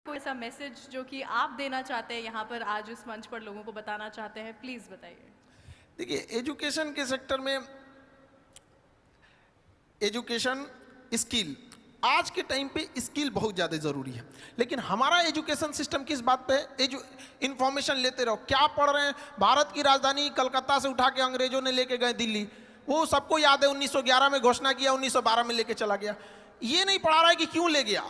कोई ऐसा मैसेज जो कि आप देना चाहते हैं यहाँ पर आज इस मंच पर लोगों को बताना चाहते हैं, प्लीज बताइए। देखिए, एजुकेशन के सेक्टर में एजुकेशन स्किल, आज के टाइम पे स्किल बहुत ज़्यादा ज़रूरी है। लेकिन हमारा एजुकेशन सिस्टम किस बात पे इंफॉर्मेशन लेते रहो, क्या पढ़ रहे हैं। भारत की राजधानी कलकत्ता से उठा के अंग्रेजों ने लेके गए दिल्ली, वो सबको याद है। 1911 में घोषणा किया, 1912 में लेके चला गया। ये नहीं पढ़ा रहा है कि क्यों ले गया।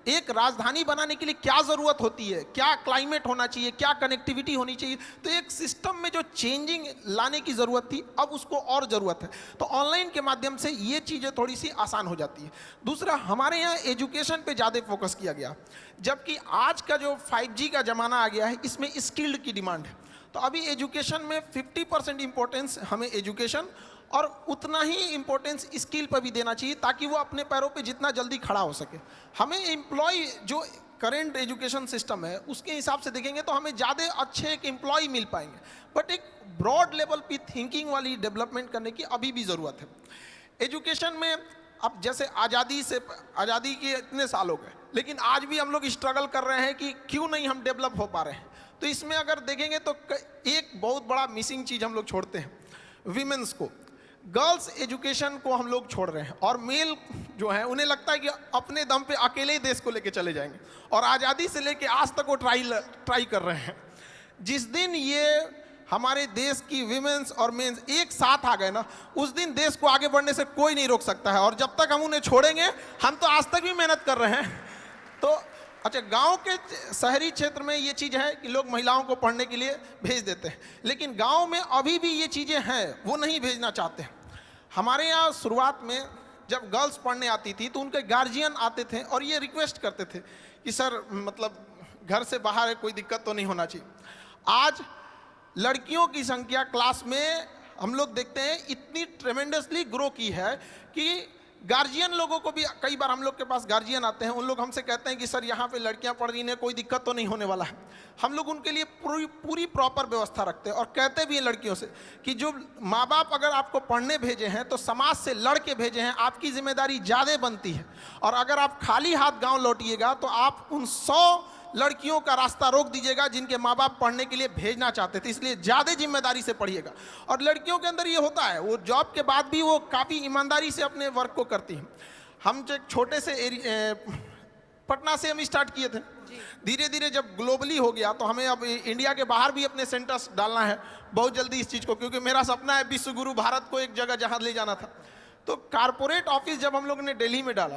एक राजधानी बनाने के लिए क्या ज़रूरत होती है, क्या क्लाइमेट होना चाहिए, क्या कनेक्टिविटी होनी चाहिए। तो एक सिस्टम में जो चेंजिंग लाने की ज़रूरत थी, अब उसको और ज़रूरत है। तो ऑनलाइन के माध्यम से ये चीज़ें थोड़ी सी आसान हो जाती है। दूसरा, हमारे यहाँ एजुकेशन पे ज़्यादा फोकस किया गया, जबकि आज का जो 5G का ज़माना आ गया है, इसमें स्किल्ड की डिमांड है। तो अभी एजुकेशन में 50% इंपॉर्टेंस हमें एजुकेशन और उतना ही इंपॉर्टेंस स्किल पर भी देना चाहिए, ताकि वो अपने पैरों पे जितना जल्दी खड़ा हो सके। हमें एम्प्लॉय जो करंट एजुकेशन सिस्टम है उसके हिसाब से देखेंगे तो हमें ज़्यादा अच्छे एक एम्प्लॉय मिल पाएंगे, बट एक ब्रॉड लेवल पे थिंकिंग वाली डेवलपमेंट करने की अभी भी ज़रूरत है। एजुकेशन में अब जैसे आज़ादी के इतने साल हो गए, लेकिन आज भी हम लोग स्ट्रगल कर रहे हैं कि क्यों नहीं हम डेवलप हो पा रहे हैं। तो इसमें अगर देखेंगे तो एक बहुत बड़ा मिसिंग चीज़ हम लोग छोड़ते हैं, विमेंस को। गर्ल्स एजुकेशन को हम लोग छोड़ रहे हैं, और मेल जो है उन्हें लगता है कि अपने दम पे अकेले ही देश को लेके चले जाएंगे, और आज़ादी से लेके आज तक वो ट्राई कर रहे हैं। जिस दिन ये हमारे देश की विमेंस और मेंस एक साथ आ गए ना, उस दिन देश को आगे बढ़ने से कोई नहीं रोक सकता है। और जब तक हम उन्हें छोड़ेंगे, हम तो आज तक भी मेहनत कर रहे हैं। तो अच्छा, गांव के शहरी क्षेत्र में ये चीज़ है कि लोग महिलाओं को पढ़ने के लिए भेज देते हैं, लेकिन गांव में अभी भी ये चीज़ें हैं, वो नहीं भेजना चाहते हैं। हमारे यहाँ शुरुआत में जब गर्ल्स पढ़ने आती थी तो उनके गार्जियन आते थे और ये रिक्वेस्ट करते थे कि सर, मतलब घर से बाहर है, कोई दिक्कत तो नहीं होना चाहिए। आज लड़कियों की संख्या क्लास में हम लोग देखते हैं इतनी ट्रेमेंडसली ग्रो की है कि गार्जियन लोगों को भी, कई बार हम लोग के पास गार्जियन आते हैं, उन लोग हमसे कहते हैं कि सर यहाँ पे लड़कियाँ पढ़ रही हैं, कोई दिक्कत तो नहीं होने वाला है। हम लोग उनके लिए पूरी प्रॉपर व्यवस्था रखते हैं, और कहते भी हैं लड़कियों से कि जो माँ बाप अगर आपको पढ़ने भेजे हैं तो समाज से लड़ के भेजे हैं, आपकी जिम्मेदारी ज़्यादा बनती है। और अगर आप खाली हाथ गाँव लौटिएगा तो आप उन 100 लड़कियों का रास्ता रोक दीजिएगा जिनके माँ बाप पढ़ने के लिए भेजना चाहते थे। इसलिए ज़्यादा जिम्मेदारी से पढ़िएगा। और लड़कियों के अंदर ये होता है, वो जॉब के बाद भी वो काफ़ी ईमानदारी से अपने वर्क को करती हैं। हम जो एक छोटे से पटना से हम स्टार्ट किए थे, धीरे धीरे जब ग्लोबली हो गया तो हमें अब इंडिया के बाहर भी अपने सेंटर्स डालना है बहुत जल्दी इस चीज़ को, क्योंकि मेरा सपना है विश्व गुरु भारत को एक जगह जहाँ ले जाना था। तो कारपोरेट ऑफिस जब हम लोग ने दिल्ली में डाला